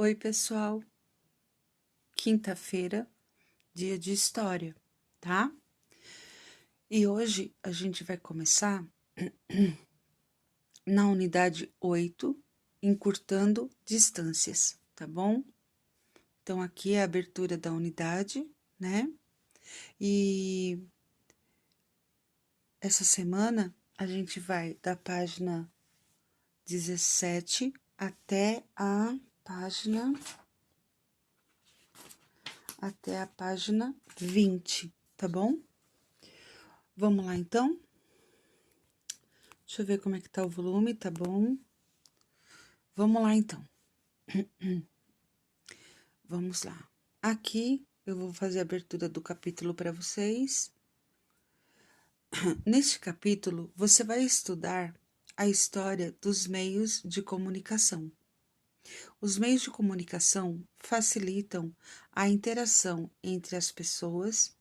Oi, pessoal. Quinta-feira, dia de história, tá? E hoje a gente vai começar na unidade 8, encurtando distâncias, tá bom? Então, aqui é a abertura da unidade, né? E essa semana a gente vai da página 17 até a página 20, tá bom? Vamos lá, então? Deixa eu ver como é que tá o volume, tá bom? Vamos lá, então. Vamos lá. Aqui eu vou fazer a abertura do capítulo para vocês. Neste capítulo, você vai estudar a história dos meios de comunicação. Os meios de comunicação facilitam a interação entre as pessoas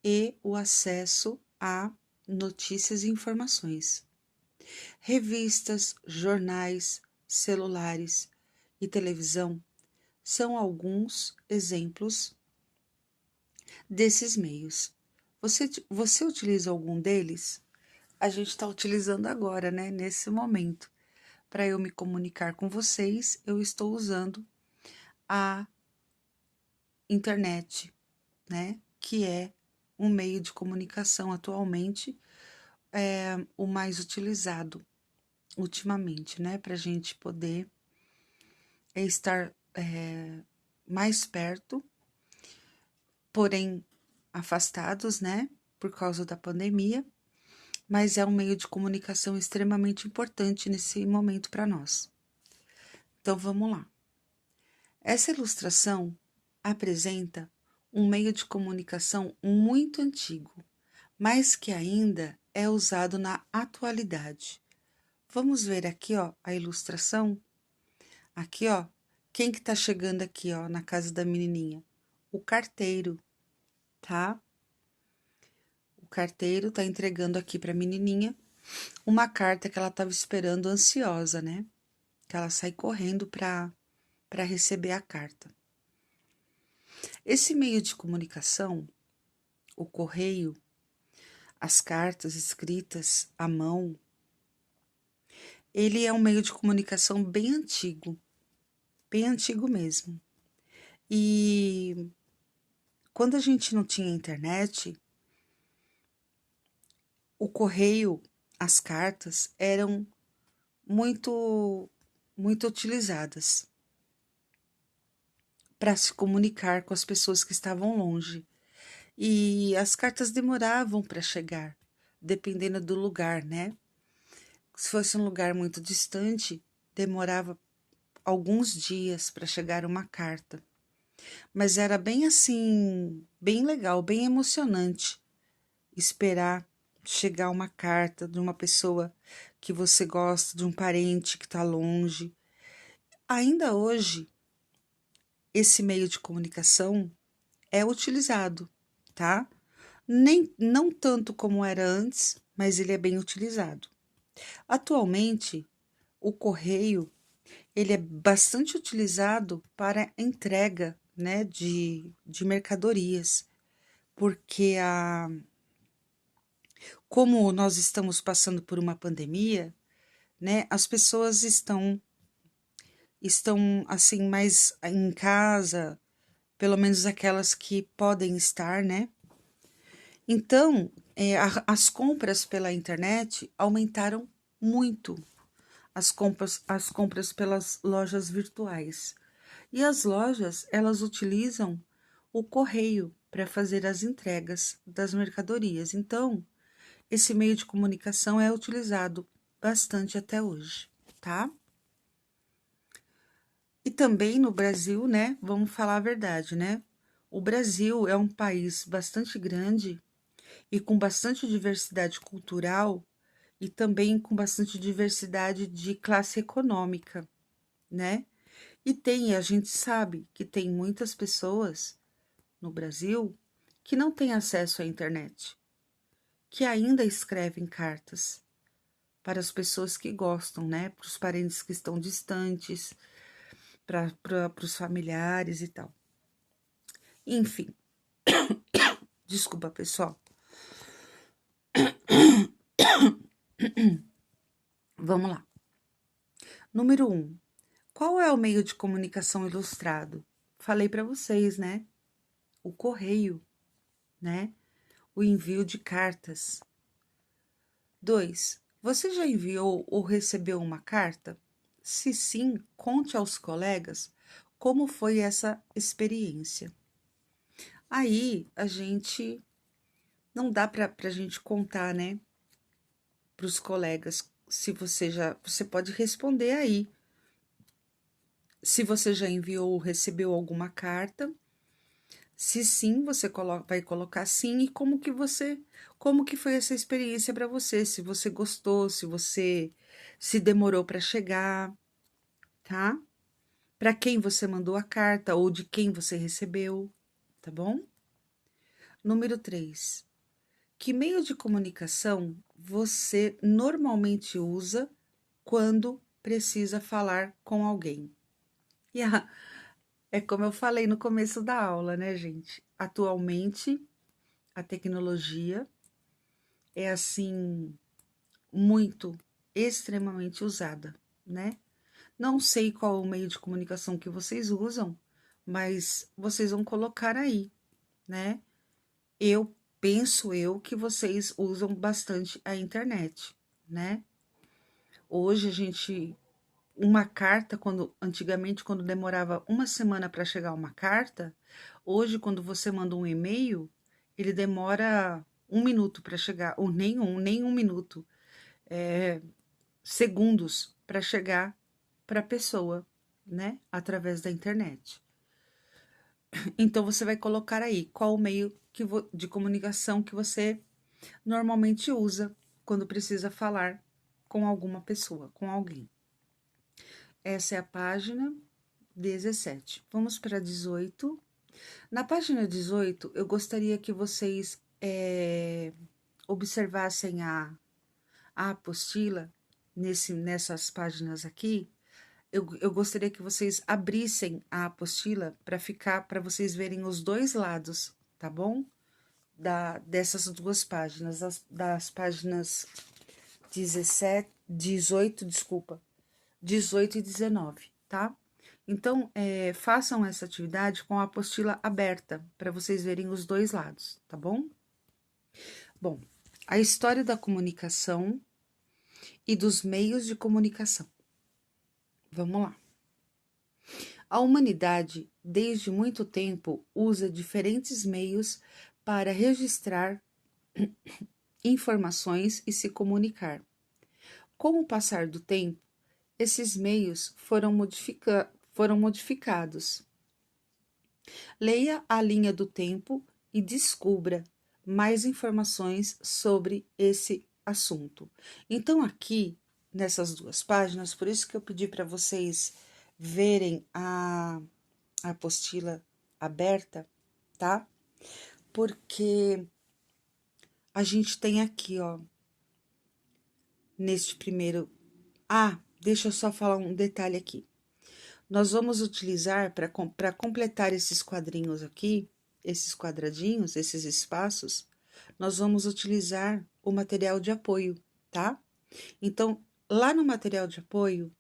e o acesso a notícias e informações. Revistas, jornais, celulares e televisão são alguns exemplos desses meios. Você utiliza algum deles? A gente está utilizando agora, né? Nesse momento. Para eu me comunicar com vocês, eu estou usando a internet, né? Que é um meio de comunicação atualmente, o mais utilizado ultimamente, né? Para a gente poder estar mais perto, porém afastados, né? Por causa da pandemia, mas é um meio de comunicação extremamente importante nesse momento para nós. Então vamos lá. Essa ilustração apresenta um meio de comunicação muito antigo, mas que ainda é usado na atualidade. Vamos ver aqui, ó, a ilustração. Aqui, ó, quem que tá chegando aqui, ó, na casa da menininha? O carteiro, tá? O carteiro tá entregando aqui para a menininha uma carta que ela estava esperando ansiosa, né? Que ela sai correndo para receber a carta. Esse meio de comunicação, o correio, as cartas escritas à mão, ele é um meio de comunicação bem antigo mesmo. E quando a gente não tinha internet, o correio, as cartas eram muito utilizadas para se comunicar com as pessoas que estavam longe. E as cartas demoravam para chegar, dependendo do lugar, né? Se fosse um lugar muito distante, demorava alguns dias para chegar uma carta. Mas era bem assim, bem legal, bem emocionante esperar chegar uma carta de uma pessoa que você gosta, de um parente que está longe. Ainda hoje, esse meio de comunicação é utilizado, tá? Não tanto como era antes, mas ele é bem utilizado. Atualmente, o correio ele é bastante utilizado para entrega, né, de mercadorias, porque como nós estamos passando por uma pandemia, né, as pessoas estão assim mais em casa, pelo menos aquelas que podem estar, né? Então, as compras pela internet aumentaram muito, as compras pelas lojas virtuais. E as lojas, elas utilizam o correio para fazer as entregas das mercadorias. Então, esse meio de comunicação é utilizado bastante até hoje, tá? E também no Brasil, né? Vamos falar a verdade, né? O Brasil é um país bastante grande e com bastante diversidade cultural e também com bastante diversidade de classe econômica, né? A gente sabe que tem muitas pessoas no Brasil que não têm acesso à internet, que ainda escrevem cartas para as pessoas que gostam, né? Para os parentes que estão distantes. para os familiares e tal. Enfim, desculpa, pessoal. Vamos lá. Número 1. Qual é o meio de comunicação ilustrado? Falei para vocês, né? O correio, né? O envio de cartas. 2. Você já enviou ou recebeu uma carta? Se sim, conte aos colegas como foi essa experiência. Aí a gente não dá para a gente contar, né, para os colegas. Se você pode responder aí. Se você já enviou ou recebeu alguma carta, se sim, você vai colocar sim e como que foi essa experiência para você, se você gostou, se você se demorou para chegar, tá? Para quem você mandou a carta ou de quem você recebeu, tá bom? Número 3. Que meio de comunicação você normalmente usa quando precisa falar com alguém? E é como eu falei no começo da aula, né, gente? Atualmente, a tecnologia é assim muito, extremamente usada, né? Não sei qual o meio de comunicação que vocês usam, mas vocês vão colocar aí, né? Eu penso que vocês usam bastante a internet, né? Hoje a gente uma carta antigamente quando demorava uma semana para chegar uma carta, hoje quando você manda um e-mail, ele demora 1 minuto para chegar, ou nem um minuto, segundos para chegar para a pessoa, né? Através da internet. Então você vai colocar aí qual o meio de comunicação que você normalmente usa quando precisa falar com alguma pessoa, com alguém. Essa é a página 17. Vamos para 18. Na página 18, eu gostaria que vocês observassem a apostila nessas páginas aqui. Eu gostaria que vocês abrissem a apostila para vocês verem os dois lados, tá bom? Dessas duas páginas, das páginas 18, desculpa, 18 e 19, tá? Então, façam essa atividade com a apostila aberta, para vocês verem os dois lados, tá bom? Bom, a história da comunicação e dos meios de comunicação. Vamos lá. A humanidade, desde muito tempo, usa diferentes meios para registrar informações e se comunicar. Com o passar do tempo, esses meios foram modificados. Leia a linha do tempo e descubra mais informações sobre esse assunto. Então, aqui, nessas duas páginas, por isso que eu pedi para vocês verem a apostila aberta, tá? Porque a gente tem aqui, ó, neste primeiro. Deixa eu só falar um detalhe aqui. Nós vamos utilizar para completar esses quadrinhos aqui, esses quadradinhos, esses espaços, nós vamos utilizar o material de apoio, tá? Então, lá no material de apoio,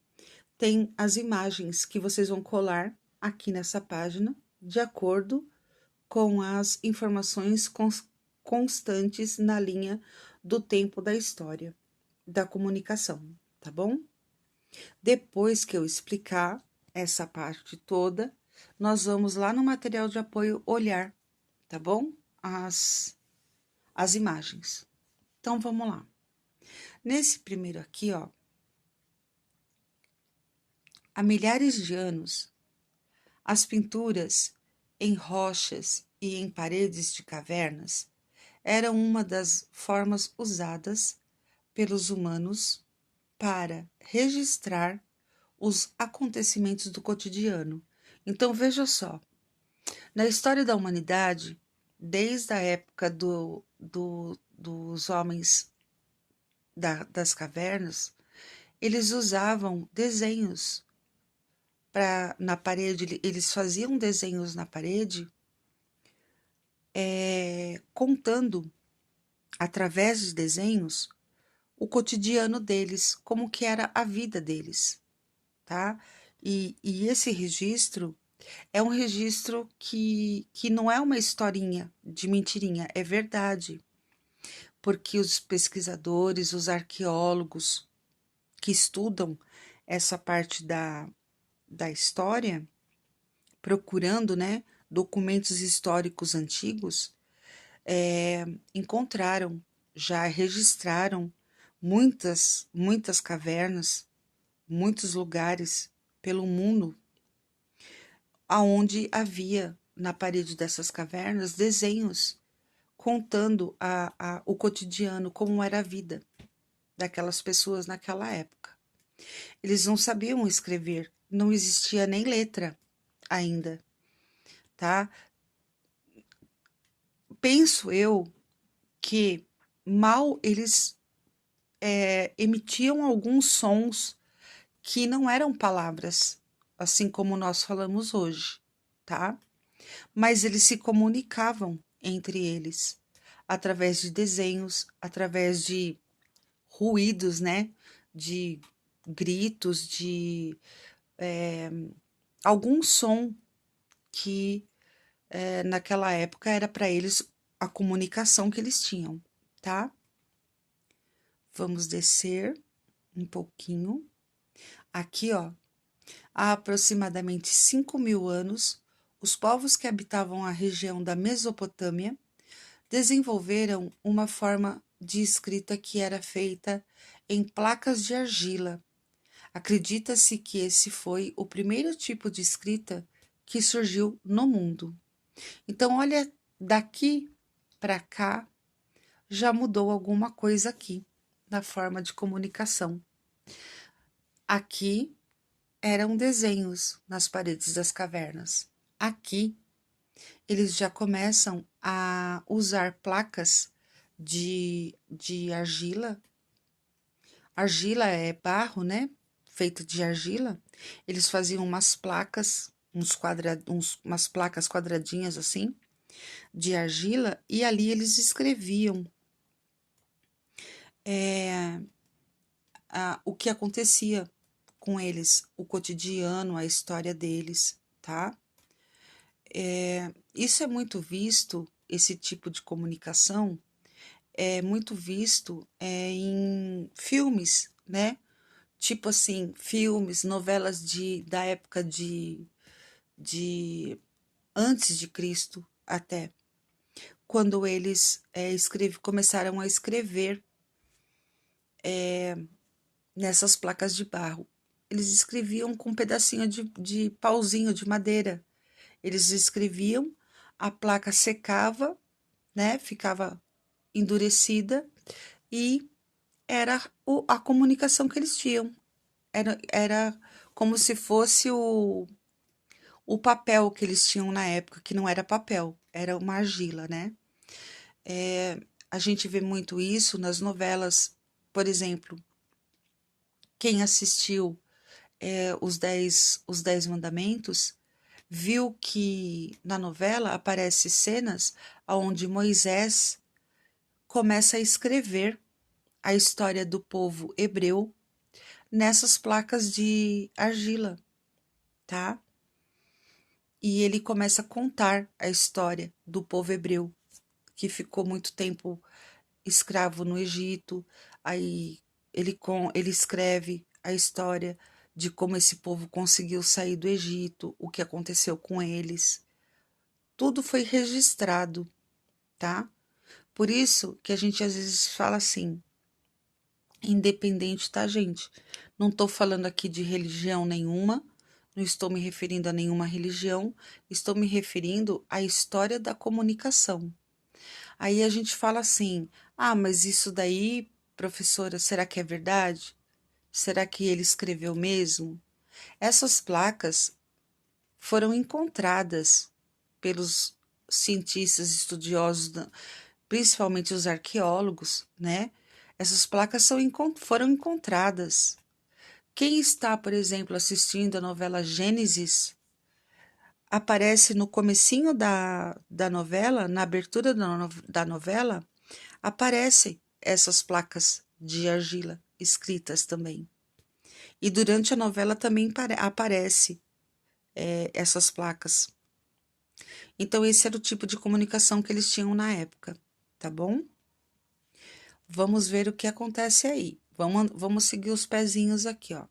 tem as imagens que vocês vão colar aqui nessa página, de acordo com as informações constantes na linha do tempo da história, da comunicação, tá bom? Depois que eu explicar essa parte toda, nós vamos lá no material de apoio olhar, tá bom? As imagens. Então, vamos lá. Nesse primeiro aqui, ó, há milhares de anos, as pinturas em rochas e em paredes de cavernas eram uma das formas usadas pelos humanos para registrar os acontecimentos do cotidiano. Então, veja só, na história da humanidade, desde a época dos homens das cavernas, eles usavam desenhos na parede, eles faziam desenhos na parede, contando, através de desenhos, o cotidiano deles, como que era a vida deles, tá? E esse registro é um registro que não é uma historinha de mentirinha, é verdade, porque os pesquisadores, os arqueólogos que estudam essa parte da história, procurando, né, documentos históricos antigos, encontraram, já registraram muitas cavernas, muitos lugares pelo mundo, aonde havia na parede dessas cavernas desenhos contando o cotidiano, como era a vida daquelas pessoas naquela época. Eles não sabiam escrever, não existia nem letra ainda, tá? Penso eu que mal eles emitiam alguns sons que não eram palavras, assim como nós falamos hoje, tá? Mas eles se comunicavam entre eles através de desenhos, através de ruídos, né? De gritos, de algum som que naquela época era para eles a comunicação que eles tinham, tá? Vamos descer um pouquinho. Aqui, ó, há aproximadamente 5.000 anos, os povos que habitavam a região da Mesopotâmia desenvolveram uma forma de escrita que era feita em placas de argila. Acredita-se que esse foi o primeiro tipo de escrita que surgiu no mundo. Então, olha, daqui para cá já mudou alguma coisa aqui na forma de comunicação. Aqui eram desenhos nas paredes das cavernas. Aqui eles já começam a usar placas de argila. Argila é barro, né? Feito de argila. Eles faziam umas placas, umas placas quadradinhas assim, de argila, e ali eles escreviam o que acontecia com eles, o cotidiano, a história deles, tá? Isso é muito visto, esse tipo de comunicação é muito visto em filmes, né? Tipo assim, filmes, novelas da época de antes de Cristo até, quando eles começaram a escrever nessas placas de barro. Eles escreviam com um pedacinho de pauzinho de madeira. Eles escreviam, a placa secava, né? Ficava endurecida e era a comunicação que eles tinham. Era como se fosse o papel que eles tinham na época, que não era papel, era uma argila, né? A gente vê muito isso nas novelas, por exemplo, quem assistiu os dez Mandamentos viu que na novela aparecem cenas onde Moisés começa a escrever a história do povo hebreu nessas placas de argila, tá? E ele começa a contar a história do povo hebreu, que ficou muito tempo escravo no Egito. Aí ele escreve a história de como esse povo conseguiu sair do Egito, o que aconteceu com eles. Tudo foi registrado, tá? Por isso que a gente às vezes fala assim, independente, tá, gente? Não estou falando aqui de religião nenhuma, não estou me referindo a nenhuma religião, estou me referindo à história da comunicação. Aí a gente fala assim: ah, mas isso daí, professora, será que é verdade? Será que ele escreveu mesmo? Essas placas foram encontradas pelos cientistas estudiosos, principalmente os arqueólogos, né? Essas placas foram encontradas Quem está, por exemplo, assistindo a novela Gênesis, aparece no comecinho da novela, na abertura da novela, aparecem essas placas de argila escritas também. E durante a novela também aparece essas placas. Então, esse era o tipo de comunicação que eles tinham na época, tá bom? Vamos ver o que acontece aí. Vamos seguir os pezinhos aqui, ó.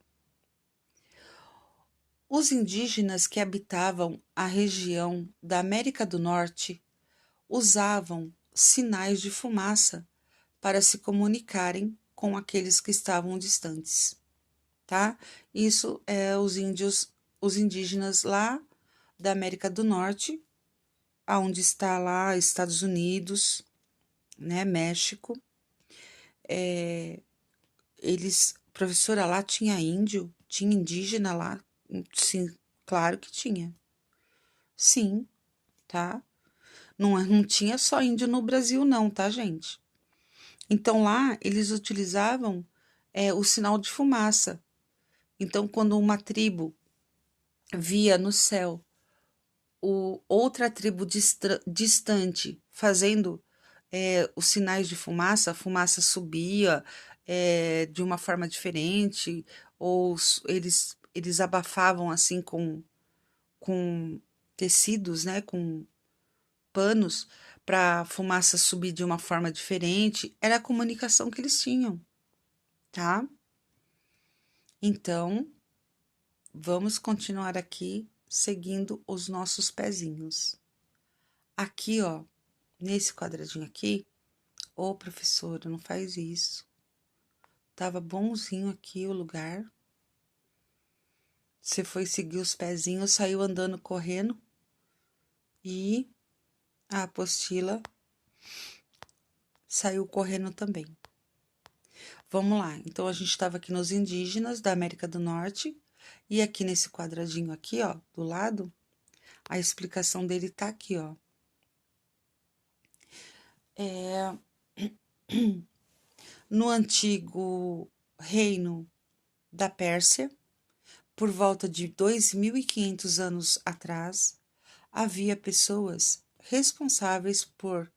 Os indígenas que habitavam a região da América do Norte usavam sinais de fumaça para se comunicarem com aqueles que estavam distantes, tá? Isso é os indígenas lá da América do Norte, aonde está lá Estados Unidos, né, México. Professora, lá tinha índio, tinha indígena lá? Sim, claro que tinha. Sim, tá? Não tinha só índio no Brasil, não, tá, gente? Então lá eles utilizavam o sinal de fumaça. Então, quando uma tribo via no céu outra tribo distante fazendo os sinais de fumaça, a fumaça subia de uma forma diferente, ou eles abafavam assim com tecidos, né, com panos, para a fumaça subir de uma forma diferente, era a comunicação que eles tinham, tá? Então, vamos continuar aqui seguindo os nossos pezinhos. Aqui, ó, nesse quadradinho aqui, ô professora, não faz isso. Tava bonzinho aqui o lugar. Você foi seguir os pezinhos, saiu andando correndo e a apostila saiu correndo também. Vamos lá, então a gente estava aqui nos indígenas da América do Norte e aqui nesse quadradinho aqui, ó, do lado, a explicação dele tá aqui, ó. No antigo reino da Pérsia, por volta de 2.500 anos atrás, havia pessoas responsáveis por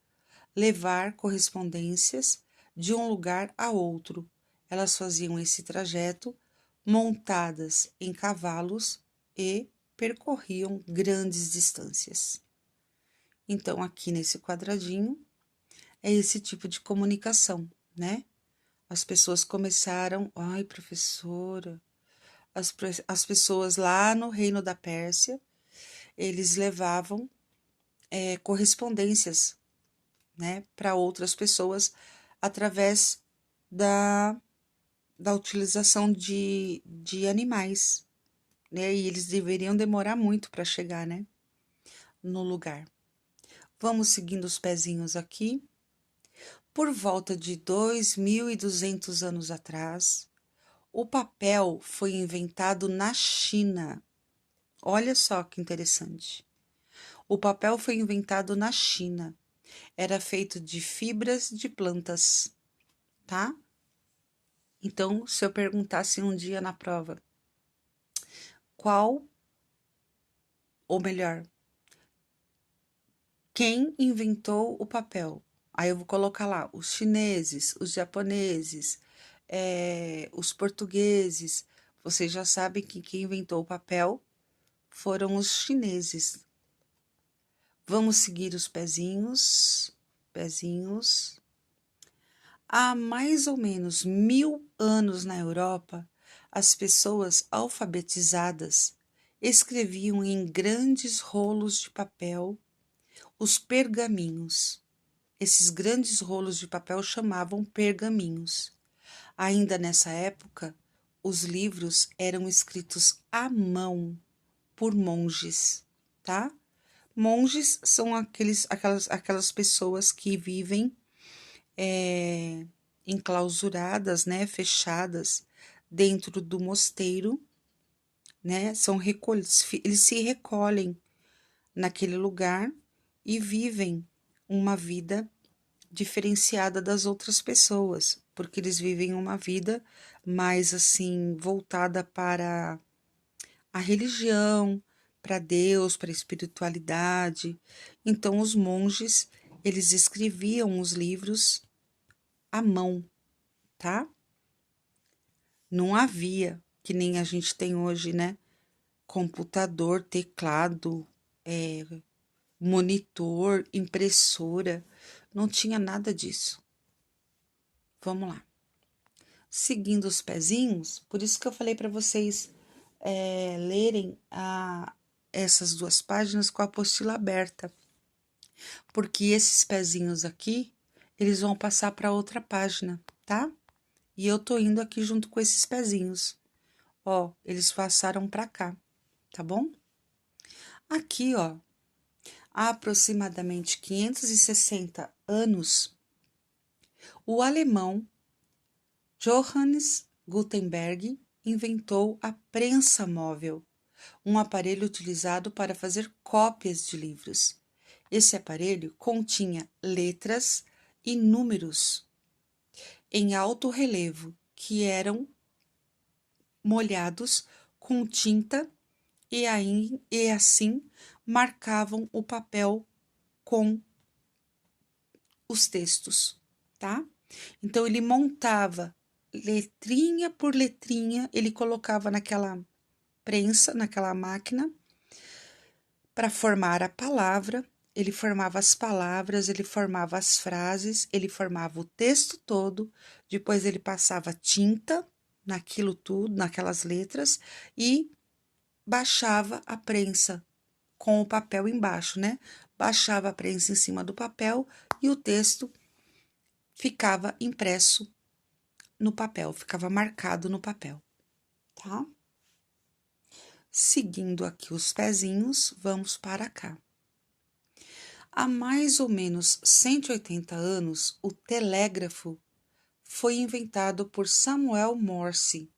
levar correspondências de um lugar a outro. Elas faziam esse trajeto montadas em cavalos e percorriam grandes distâncias. Então, aqui nesse quadradinho, é esse tipo de comunicação, né? As pessoas começaram, ai, professora, as pessoas lá no reino da Pérsia, eles levavam correspondências, né, para outras pessoas através da, da utilização de animais, né, e eles deveriam demorar muito para chegar, né, no lugar. Vamos seguindo os pezinhos aqui. Por volta de 2.200 anos atrás, o papel foi inventado na China. Olha só que interessante. O papel foi inventado na China. Era feito de fibras de plantas, tá? Então, se eu perguntasse um dia na prova, qual, ou melhor, quem inventou o papel? Aí eu vou colocar lá os chineses, os japoneses, os portugueses. Vocês já sabem que quem inventou o papel foram os chineses. Vamos seguir os pezinhos, pezinhos. Há mais ou menos 1.000 anos na Europa, as pessoas alfabetizadas escreviam em grandes rolos de papel os pergaminhos. Esses grandes rolos de papel chamavam pergaminhos. Ainda nessa época, os livros eram escritos à mão por monges, tá? Monges são aquelas pessoas que vivem enclausuradas, né, fechadas dentro do mosteiro, né, eles se recolhem naquele lugar e vivem uma vida diferenciada das outras pessoas, porque eles vivem uma vida mais assim voltada para a religião, para Deus, para a espiritualidade. Então os monges, eles escreviam os livros à mão, tá? Não havia, que nem a gente tem hoje, né? Computador, teclado, monitor, impressora. Não tinha nada disso. Vamos lá. Seguindo os pezinhos, por isso que eu falei para vocês lerem essas duas páginas com a apostila aberta, porque esses pezinhos aqui, eles vão passar para outra página, tá? E eu tô indo aqui junto com esses pezinhos. Ó, eles passaram para cá, tá bom? Aqui, ó, há aproximadamente 560 anos, o alemão Johannes Gutenberg inventou a prensa móvel, um aparelho utilizado para fazer cópias de livros. Esse aparelho continha letras e números em alto relevo que eram molhados com tinta e assim marcavam o papel com os textos, tá? Então ele montava letrinha por letrinha, ele colocava naquela prensa, naquela máquina, para formar a palavra. Ele formava as palavras, ele formava as frases, ele formava o texto todo, depois ele passava tinta naquilo tudo, naquelas letras, e baixava a prensa com o papel embaixo, né? Baixava a prensa em cima do papel e o texto ficava impresso no papel, ficava marcado no papel, tá? Seguindo aqui os pezinhos, vamos para cá. Há mais ou menos 180 anos, o telégrafo foi inventado por Samuel Morse,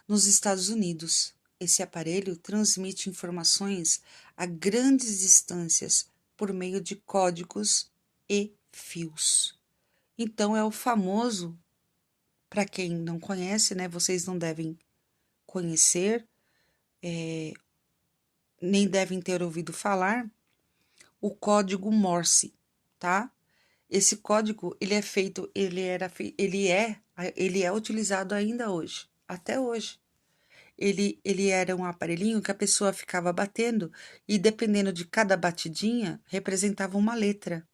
nos Estados Unidos. Esse aparelho transmite informações a grandes distâncias por meio de códigos e fios. Então, é o famoso, para quem não conhece, né? Vocês não devem conhecer, nem devem ter ouvido falar, o código Morse, tá? Esse código, ele é feito, ele é utilizado ainda hoje, até hoje. Ele era um aparelhinho que a pessoa ficava batendo e dependendo de cada batidinha, representava uma letra.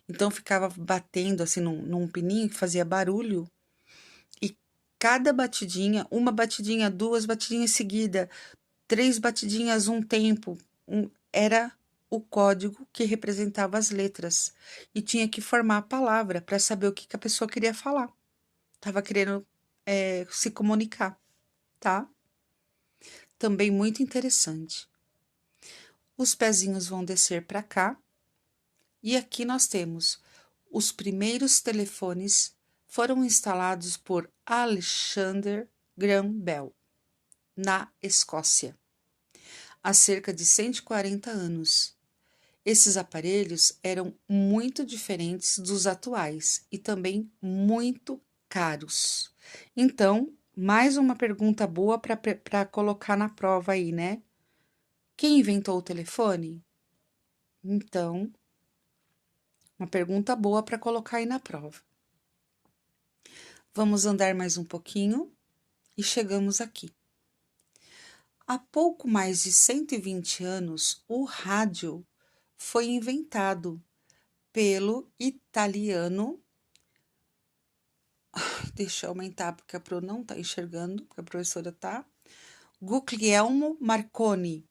Então ficava batendo assim num pininho que fazia barulho e cada batidinha, uma batidinha, duas batidinhas seguidas, três batidinhas, um tempo, era o código que representava as letras e tinha que formar a palavra para saber o que, que a pessoa queria falar. Tava querendo se comunicar, tá? Também muito interessante. Os pezinhos vão descer para cá e aqui nós temos os primeiros telefones foram instalados por Alexander Graham Bell na Escócia há cerca de 140 anos. Esses aparelhos eram muito diferentes dos atuais e também muito caros. Então, mais uma pergunta boa para colocar na prova aí, né? Quem inventou o telefone? Então, uma pergunta boa para colocar aí na prova. Vamos andar mais um pouquinho e chegamos aqui. Há pouco mais de 120 anos, o rádio foi inventado pelo italiano. Deixa eu aumentar porque a Pro não está enxergando, porque a professora tá. Guglielmo Marconi,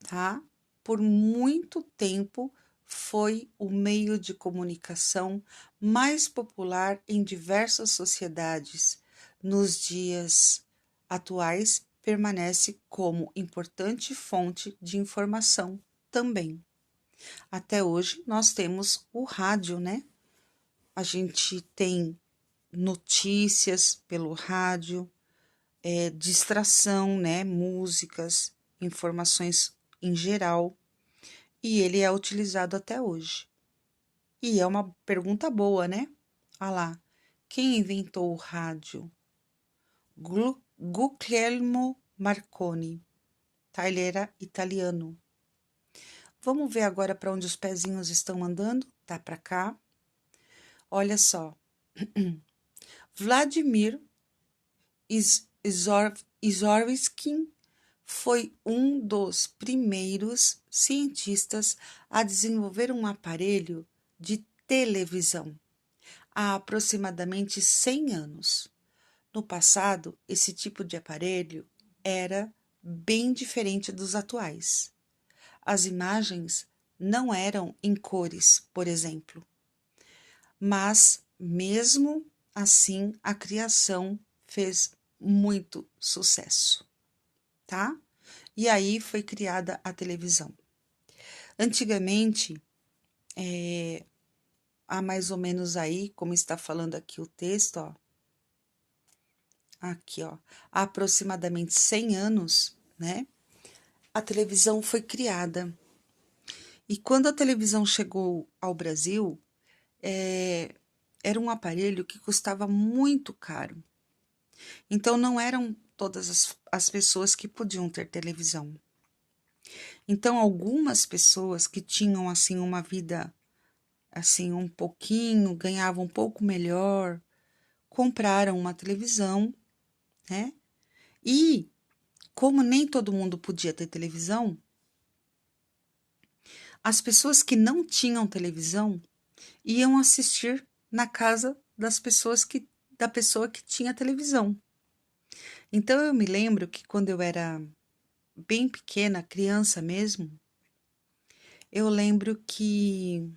tá? Por muito tempo foi o meio de comunicação mais popular em diversas sociedades. Nos dias atuais, permanece como importante fonte de informação também. Até hoje, nós temos o rádio, né? A gente tem notícias pelo rádio, distração, né? Músicas, informações em geral. E ele é utilizado até hoje. E é uma pergunta boa, né? Ah lá, quem inventou o rádio? Guglielmo Marconi, tá? Ele era italiano. Vamos ver agora para onde os pezinhos estão andando? Tá para cá. Olha só. Vladimir Izorsky foi um dos primeiros cientistas a desenvolver um aparelho de televisão há aproximadamente 100 anos. No passado, esse tipo de aparelho era bem diferente dos atuais. As imagens não eram em cores, por exemplo, mas mesmo assim a criação fez muito sucesso, tá? E aí foi criada a televisão. Antigamente, há mais ou menos aí, como está falando aqui o texto, ó, aqui, ó, há aproximadamente 100 anos, né? A televisão foi criada. E quando a televisão chegou ao Brasil, era um aparelho que custava muito caro. Então, não eram todas as pessoas que podiam ter televisão. Então, algumas pessoas que tinham, assim, uma vida, assim, um pouquinho, ganhavam um pouco melhor, compraram uma televisão, né? E, como nem todo mundo podia ter televisão, as pessoas que não tinham televisão iam assistir na casa da pessoa que tinha televisão. Então eu me lembro que quando eu era bem pequena, criança mesmo, eu lembro que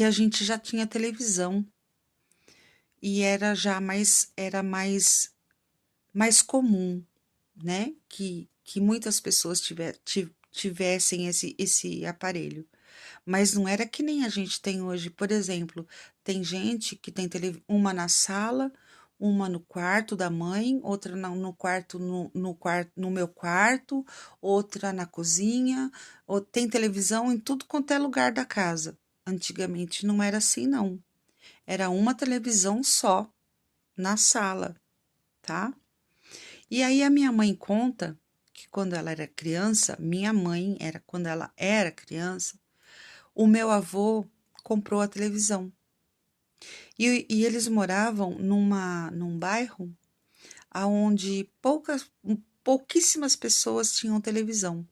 a gente já tinha televisão e era mais comum, né? Que muitas pessoas tivessem esse aparelho. Mas não era que nem a gente tem hoje. Por exemplo, tem gente que tem uma na sala, uma no quarto da mãe, outra no quarto, no meu quarto, outra na cozinha, ou tem televisão em tudo quanto é lugar da casa. Antigamente não era assim, não. Era uma televisão só na sala, tá? E aí a minha mãe conta que quando ela era criança, quando ela era criança, o meu avô comprou a televisão. E eles moravam num bairro onde pouquíssimas pessoas tinham televisão.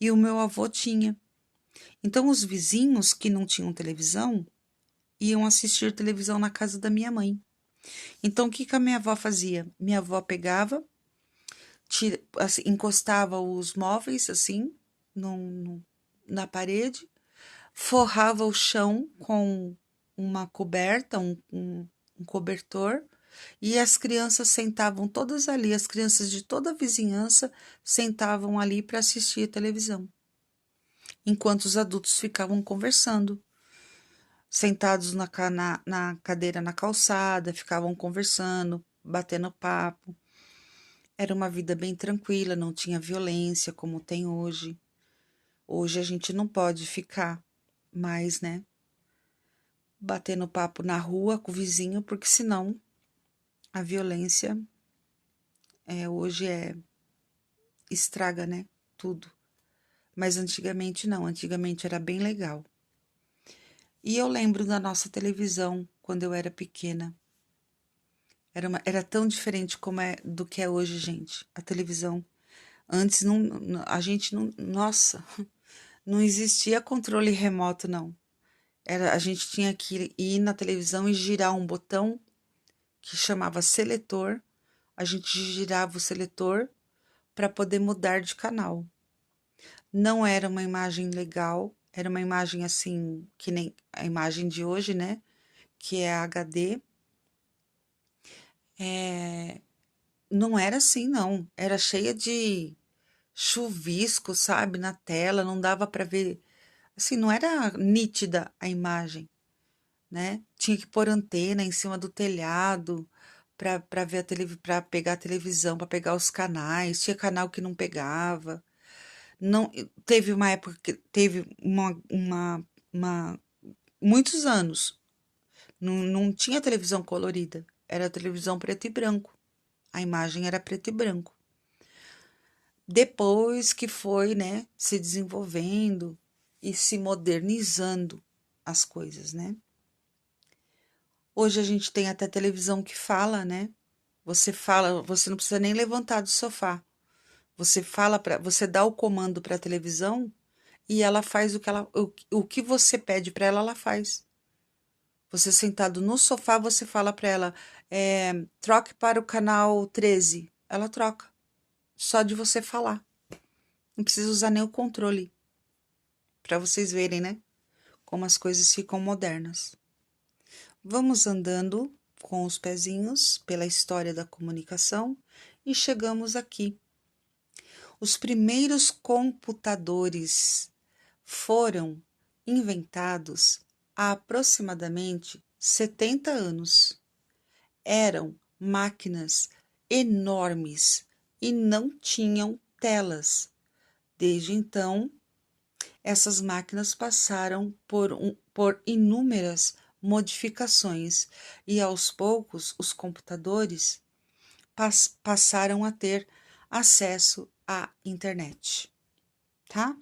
E o meu avô tinha. Então, os vizinhos que não tinham televisão iam assistir televisão na casa da minha mãe. Então, o que a minha avó fazia? Minha avó pegava, assim, encostava os móveis assim na parede, forrava o chão com uma coberta, um cobertor, e as crianças sentavam todas ali, as crianças de toda a vizinhança sentavam ali para assistir a televisão, enquanto os adultos ficavam conversando, sentados na cadeira na calçada, ficavam conversando, batendo papo. Era uma vida bem tranquila, não tinha violência como tem hoje. Hoje a gente não pode ficar mais, né, batendo papo na rua com o vizinho, porque senão a violência hoje estraga, né, tudo. Mas antigamente não, antigamente era bem legal. E eu lembro da nossa televisão quando eu era pequena. Era tão diferente do que é hoje, gente. A televisão. Antes a gente não. Nossa, não existia controle remoto, não. A gente tinha que ir na televisão e girar um botão que chamava seletor. A gente girava o seletor para poder mudar de canal. Não era uma imagem legal, era uma imagem assim, que nem a imagem de hoje, né? Que é HD. Não era assim, não. Era cheia de chuvisco, sabe, na tela, não dava para ver. Assim, não era nítida a imagem, né? Tinha que pôr antena em cima do telhado para ver para pegar a televisão, para pegar os canais. Tinha canal que não pegava. Não, teve uma época que teve muitos anos. Não tinha televisão colorida. era televisão preto e branco. A imagem era preto e branco. Depois que foi, né, se desenvolvendo e se modernizando as coisas, né? Hoje a gente tem até televisão que fala, né? Você fala, você não precisa nem levantar do sofá. Você dá o comando para a televisão e ela faz o que você pede para ela, ela faz. Você sentado no sofá, você fala para ela, troque para o canal 13. Ela troca. Só de você falar. Não precisa usar nem o controle. Para vocês verem, né? Como as coisas ficam modernas. Vamos andando com os pezinhos pela história da comunicação e chegamos aqui. Os primeiros computadores foram inventados há aproximadamente 70 anos. Eram máquinas enormes e não tinham telas. Desde então, essas máquinas passaram por inúmeras modificações e aos poucos os computadores passaram a ter acesso à internet, tá?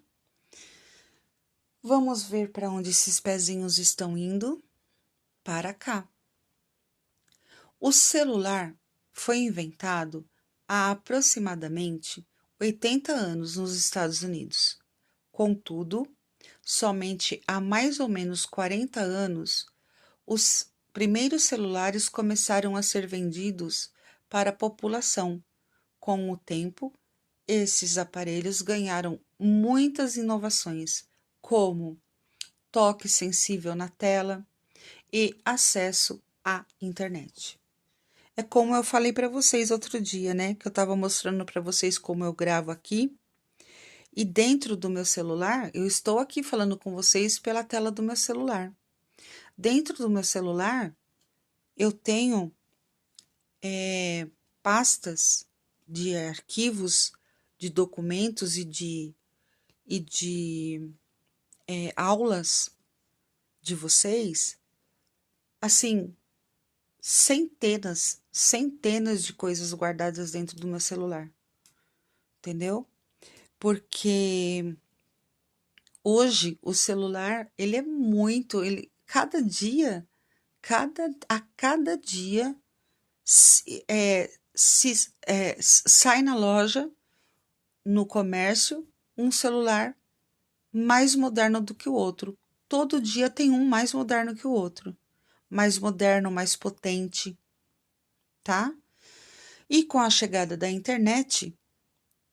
Vamos ver para onde esses pezinhos estão indo? Para cá. O celular foi inventado há aproximadamente 80 anos nos Estados Unidos. Contudo, somente há mais ou menos 40 anos, os primeiros celulares começaram a ser vendidos para a população. Com o tempo, esses aparelhos ganharam muitas inovações, como toque sensível na tela e acesso à internet. É como eu falei para vocês outro dia, né? Que eu estava mostrando para vocês como eu gravo aqui. E dentro do meu celular, eu estou aqui falando com vocês pela tela do meu celular. Dentro do meu celular, eu tenho pastas de arquivos, de documentos e de aulas de vocês, assim, centenas de coisas guardadas dentro do meu celular, entendeu? Porque hoje o celular, ele é muito, a cada dia sai na loja, no comércio, um celular mais moderno do que o outro. Todo dia tem um mais moderno que o outro. Mais moderno, mais potente, tá? E com a chegada da internet,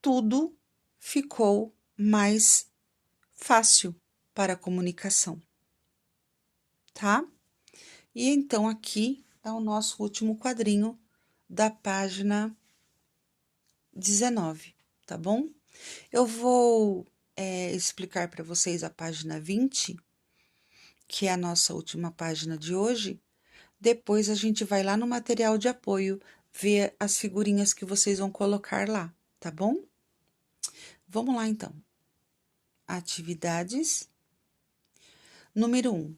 tudo ficou mais fácil para a comunicação, tá? E então aqui é o nosso último quadrinho da página 19, tá bom? Eu vou explicar para vocês a página 20, que é a nossa última página de hoje. Depois a gente vai lá no material de apoio ver as figurinhas que vocês vão colocar lá, tá bom? Vamos lá então. Atividades. Número 1.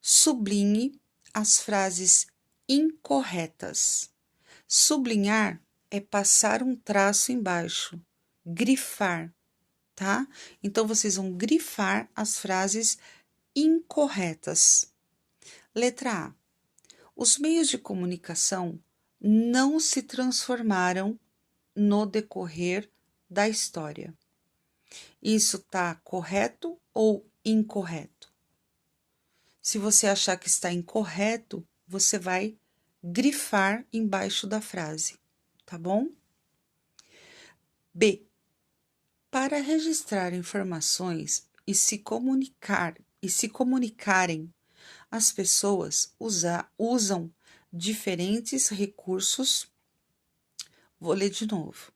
Sublinhe as frases incorretas. Sublinhar é passar um traço embaixo, grifar, tá? Então, vocês vão grifar as frases incorretas. Letra A. Os meios de comunicação não se transformaram no decorrer da história. Isso está correto ou incorreto? Se você achar que está incorreto, você vai grifar embaixo da frase, tá bom? B. Para registrar informações e se comunicarem, as pessoas usam diferentes recursos. Vou ler de novo.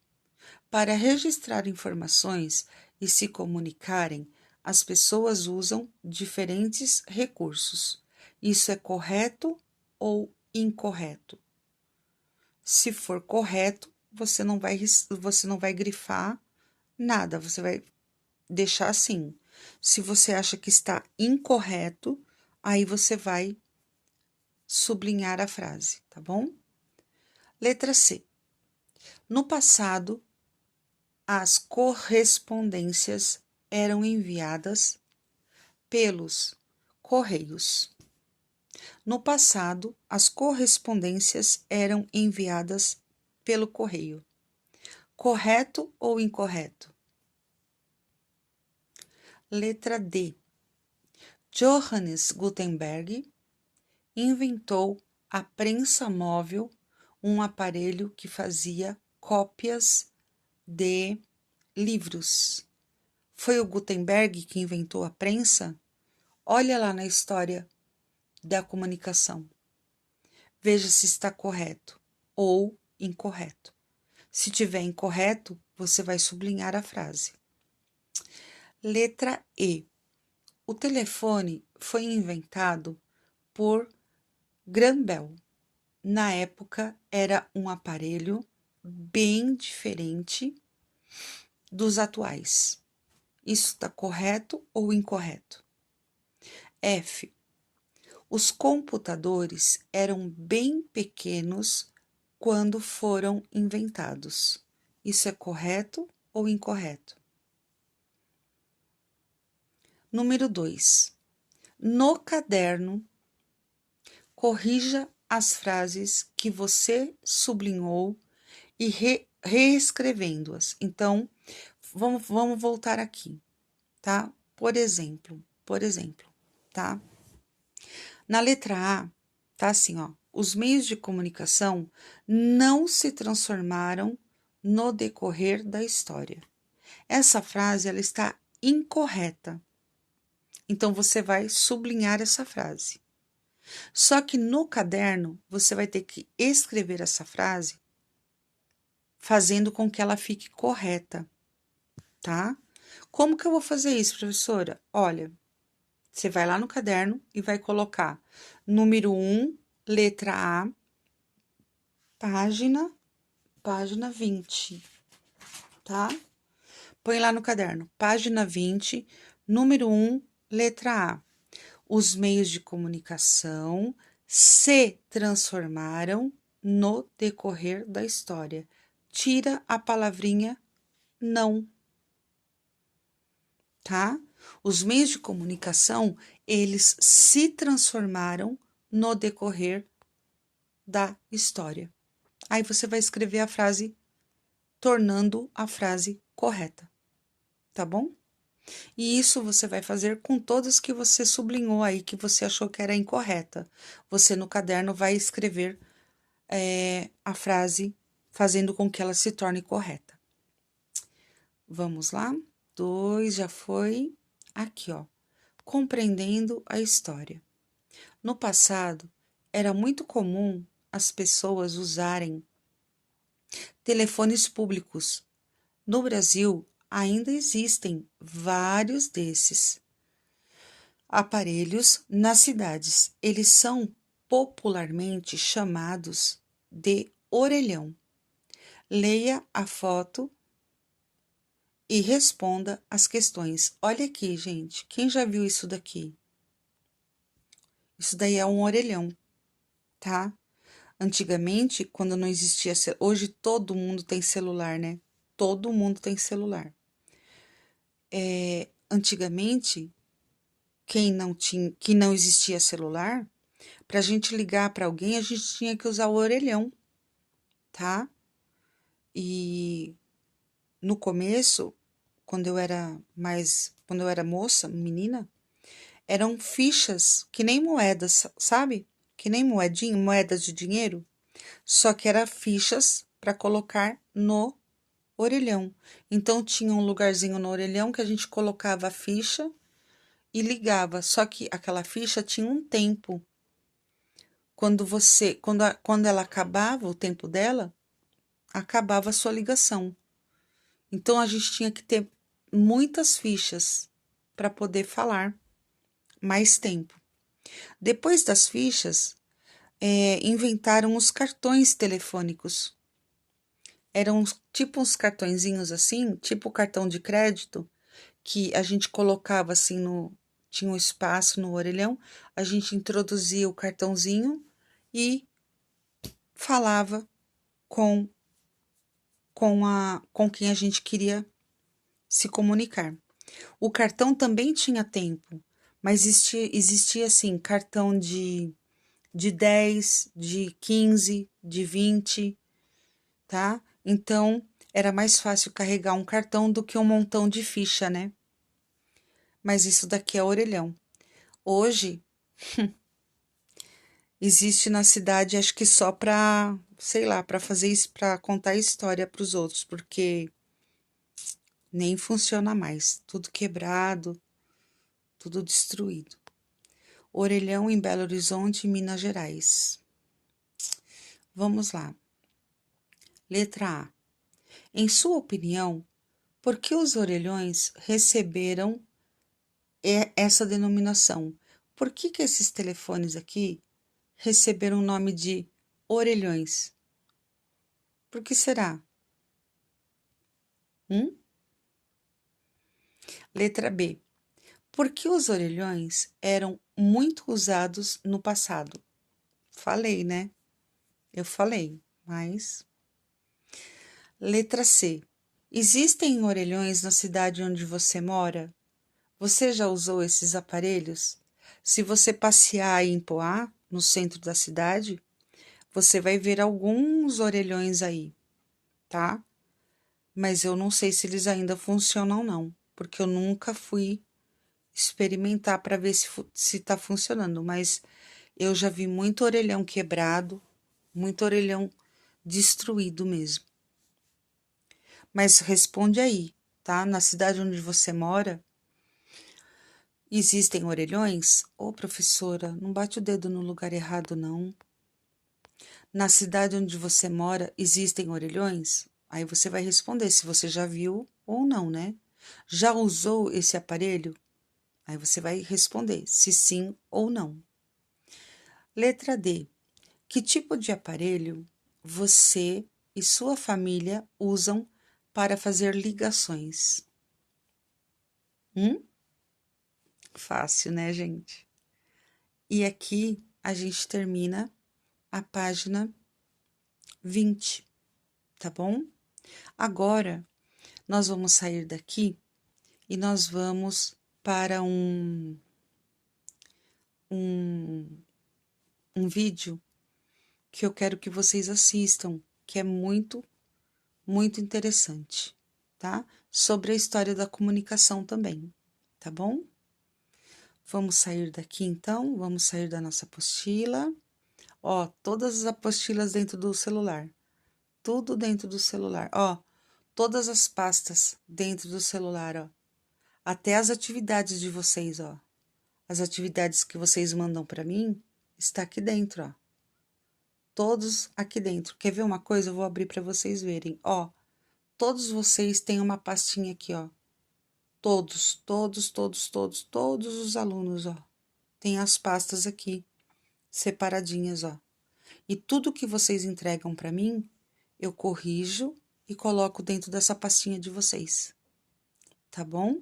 Para registrar informações e se comunicarem, as pessoas usam diferentes recursos. Isso é correto ou incorreto? Se for correto, você não vai grifar nada, você vai deixar assim. Se você acha que está incorreto, aí você vai sublinhar a frase, tá bom? Letra C. No passado, as correspondências eram enviadas pelos correios. No passado, as correspondências eram enviadas pelo correio. Correto ou incorreto? Letra D. Johannes Gutenberg inventou a prensa móvel, um aparelho que fazia cópias de livros. Foi o Gutenberg que inventou a prensa? Olha lá na história da comunicação. Veja se está correto ou incorreto. Se tiver incorreto, você vai sublinhar a frase. Letra E. O telefone foi inventado por Graham Bell. Na época, era um aparelho bem diferente dos atuais. Isso está correto ou incorreto? F. Os computadores eram bem pequenos quando foram inventados. Isso é correto ou incorreto? Número 2. No caderno, corrija as frases que você sublinhou e reescrevendo-as. Então, vamos voltar aqui, tá? Por exemplo, tá? Na letra A, tá assim, ó. Os meios de comunicação não se transformaram no decorrer da história. Essa frase, ela está incorreta. Então, você vai sublinhar essa frase. Só que no caderno, você vai ter que escrever essa frase fazendo com que ela fique correta, tá? Como que eu vou fazer isso, professora? Olha, você vai lá no caderno e vai colocar número 1, letra A, página 20, tá? Põe lá no caderno, página 20, número 1, letra A. Os meios de comunicação se transformaram no decorrer da história. Tira a palavrinha não, tá? Os meios de comunicação, eles se transformaram no decorrer da história. Aí você vai escrever a frase, tornando a frase correta, tá bom? E isso você vai fazer com todas que você sublinhou aí, que você achou que era incorreta. Você no caderno vai escrever a frase, fazendo com que ela se torne correta. Vamos lá? 2 já foi. Aqui, ó. Compreendendo a história. No passado, era muito comum as pessoas usarem telefones públicos. No Brasil, ainda existem vários desses aparelhos nas cidades. Eles são popularmente chamados de orelhão. Leia a foto e responda as questões. Olha aqui, gente. Quem já viu isso daqui? Isso daí é um orelhão, tá? Antigamente, quando não existia... Hoje todo mundo tem celular, né? Todo mundo tem celular. Antigamente, que não existia celular, para a gente ligar para alguém, a gente tinha que usar o orelhão, tá? E no começo, quando eu era moça, menina, eram fichas que nem moedas, sabe? Que nem moedas de dinheiro, só que eram fichas para colocar no orelhão. Então tinha um lugarzinho no orelhão que a gente colocava a ficha e ligava, só que aquela ficha tinha um tempo. Quando ela acabava, o tempo dela, acabava a sua ligação. Então a gente tinha que ter muitas fichas para poder falar mais tempo. Depois das fichas, inventaram os cartões telefônicos. Eram tipo uns cartõezinhos assim, tipo cartão de crédito, que a gente colocava assim tinha um espaço no orelhão, a gente introduzia o cartãozinho e falava com, com quem a gente queria se comunicar. O cartão também tinha tempo, mas existia assim, cartão de 10, de 15, de 20, tá? Então, era mais fácil carregar um cartão do que um montão de ficha, né? Mas isso daqui é orelhão. Hoje, existe na cidade, acho que só para, sei lá, para fazer isso, para contar história para os outros, porque nem funciona mais. Tudo quebrado, tudo destruído. Orelhão em Belo Horizonte, Minas Gerais. Vamos lá. Letra A. Em sua opinião, por que os orelhões receberam essa denominação? Por que esses telefones aqui receberam o nome de orelhões? Por que será? Letra B. Por que os orelhões eram muito usados no passado? Falei, né? Eu falei, mas. Letra C. Existem orelhões na cidade onde você mora? Você já usou esses aparelhos? Se você passear em Poá, no centro da cidade, você vai ver alguns orelhões aí, tá? Mas eu não sei se eles ainda funcionam, não, porque eu nunca fui experimentar para ver se tá funcionando, mas eu já vi muito orelhão quebrado, muito orelhão destruído mesmo. Mas responde aí, tá? Na cidade onde você mora, existem orelhões? Ô, professora, não bate o dedo no lugar errado, não. Na cidade onde você mora, existem orelhões? Aí você vai responder se você já viu ou não, né? Já usou esse aparelho? Aí você vai responder se sim ou não. Letra D. Que tipo de aparelho você e sua família usam para fazer ligações? Fácil, né, gente? E aqui a gente termina a página 20, tá bom? Agora nós vamos sair daqui e nós vamos para um, um vídeo que eu quero que vocês assistam, que é muito, muito interessante, tá? Sobre a história da comunicação também, tá bom? Vamos sair daqui então, vamos sair da nossa apostila. Ó, todas as apostilas dentro do celular, tudo dentro do celular. Ó, todas as pastas dentro do celular, ó. Até as atividades de vocês, ó. As atividades que vocês mandam para mim está aqui dentro, ó. Todos aqui dentro. Quer ver uma coisa? Eu vou abrir para vocês verem. Ó, todos vocês têm uma pastinha aqui, ó. Todos os alunos, ó. Tem as pastas aqui, separadinhas, ó. E tudo que vocês entregam para mim, eu corrijo e coloco dentro dessa pastinha de vocês. Tá bom?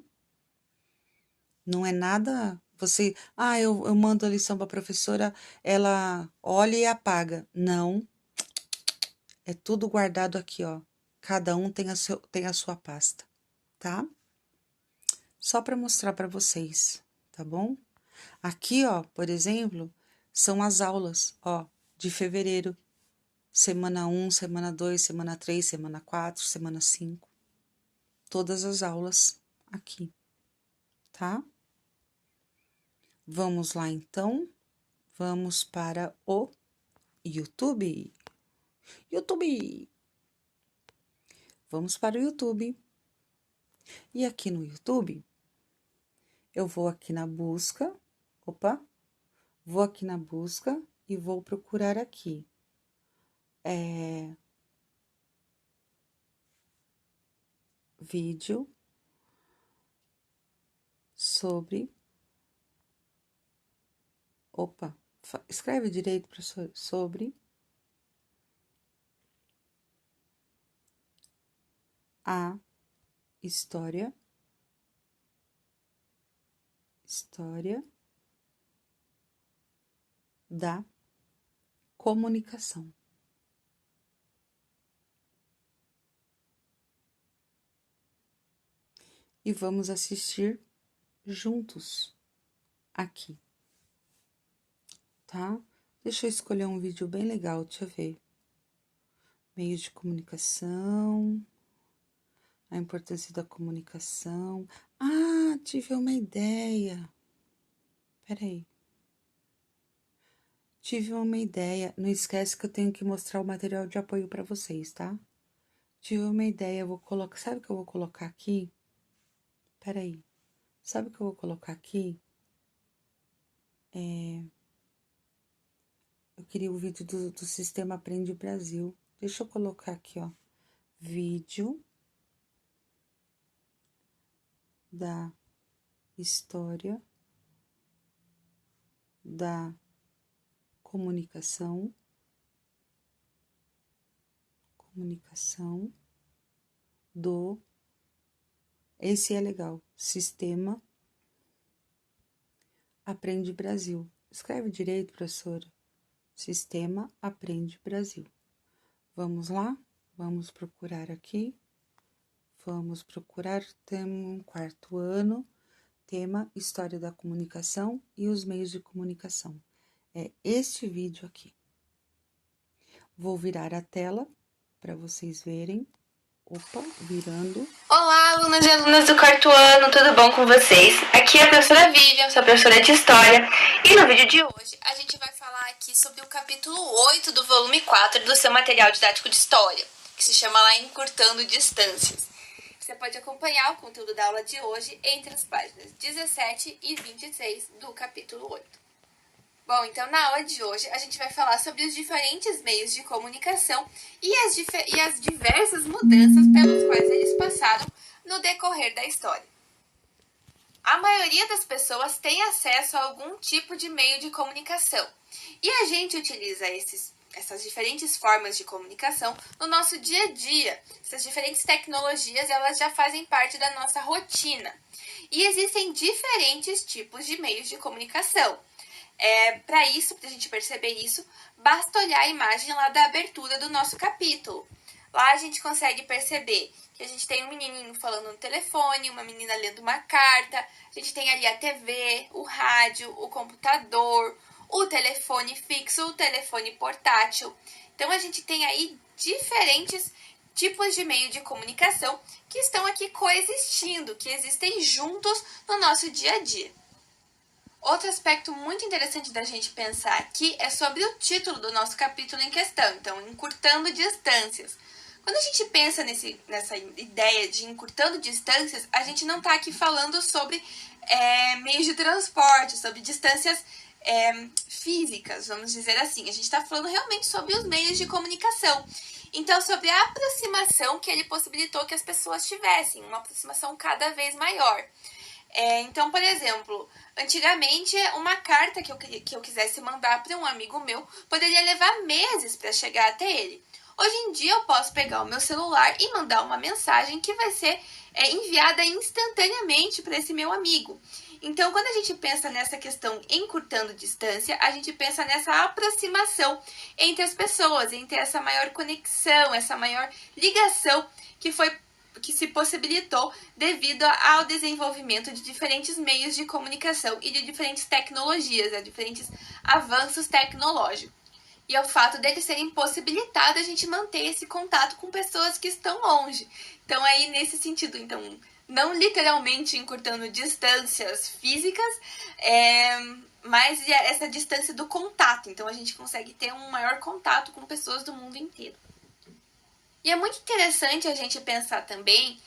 Não é nada. Você. Ah, eu mando a lição para a professora, ela olha e apaga. Não. É tudo guardado aqui, ó. Cada um tem a sua pasta, tá? Só para mostrar para vocês, tá bom? Aqui, ó, por exemplo, são as aulas, ó, de fevereiro. Semana 1, semana 2, semana 3, semana 4, semana 5. Todas as aulas aqui, tá? Vamos lá, então. Vamos para o YouTube. YouTube! Vamos para o YouTube. E aqui no YouTube, eu vou aqui na busca. Opa! Vou aqui na busca e vou procurar aqui. Vídeo sobre. Opa! Escreve direito, professor. Sobre a história da comunicação. e vamos assistir juntos aqui, tá? Deixa eu escolher um vídeo bem legal, deixa eu ver. Meio de comunicação, a importância da comunicação. Ah, tive uma ideia. Peraí. Tive uma ideia. Não esquece que eu tenho que mostrar o material de apoio para vocês, tá? Tive uma ideia, eu vou colocar... Sabe o que eu vou colocar aqui? Peraí. Sabe o que eu vou colocar aqui? Eu queria o vídeo do Sistema Aprende Brasil. Deixa eu colocar aqui, ó. Vídeo da história da comunicação do... Esse é legal. Sistema Aprende Brasil. Escreve direito, professora. Sistema Aprende Brasil. Vamos lá? Vamos procurar aqui. Vamos procurar, temos 4º ano, tema História da Comunicação e os Meios de Comunicação. É este vídeo aqui. Vou virar a tela para vocês verem. Opa, virando. Olá, alunos e alunas do 4º ano, tudo bom com vocês? Aqui é a professora Vivian, sou professora de História, e no vídeo de hoje a gente vai falar aqui sobre o capítulo 8 do volume 4 do seu material didático de História, que se chama lá Encurtando Distâncias. Você pode acompanhar o conteúdo da aula de hoje entre as páginas 17 e 23 do capítulo 8. Bom, então na aula de hoje a gente vai falar sobre os diferentes meios de comunicação e as diversas mudanças pelos quais eles passaram no decorrer da história. A maioria das pessoas tem acesso a algum tipo de meio de comunicação e a gente utiliza essas diferentes formas de comunicação no nosso dia a dia. Essas diferentes tecnologias, elas já fazem parte da nossa rotina. E existem diferentes tipos de meios de comunicação. Para a gente perceber isso, basta olhar a imagem lá da abertura do nosso capítulo. Lá a gente consegue perceber que a gente tem um menininho falando no telefone, uma menina lendo uma carta, a gente tem ali a TV, o rádio, o computador, o telefone fixo, o telefone portátil. Então a gente tem aí diferentes tipos de meio de comunicação que estão aqui coexistindo, que existem juntos no nosso dia a dia. Outro aspecto muito interessante da gente pensar aqui é sobre o título do nosso capítulo em questão, então, Encurtando Distâncias. Quando a gente pensa nessa ideia de encurtando distâncias, a gente não está aqui falando sobre meios de transporte, sobre distâncias físicas, vamos dizer assim. A gente está falando realmente sobre os meios de comunicação. Então, sobre a aproximação que ele possibilitou que as pessoas tivessem, uma aproximação cada vez maior. Então, por exemplo, antigamente uma carta que eu quisesse mandar para um amigo meu poderia levar meses para chegar até ele. Hoje em dia eu posso pegar o meu celular e mandar uma mensagem que vai ser enviada instantaneamente para esse meu amigo. Então, quando a gente pensa nessa questão encurtando distância, a gente pensa nessa aproximação entre as pessoas, entre essa maior conexão, essa maior ligação que se possibilitou devido ao desenvolvimento de diferentes meios de comunicação e de diferentes tecnologias, a diferentes avanços tecnológicos. E ao fato deles serem possibilitados a gente manter esse contato com pessoas que estão longe. Então, aí, nesse sentido, então, não literalmente encurtando distâncias físicas, mas essa distância do contato. Então, a gente consegue ter um maior contato com pessoas do mundo inteiro. E é muito interessante a gente pensar também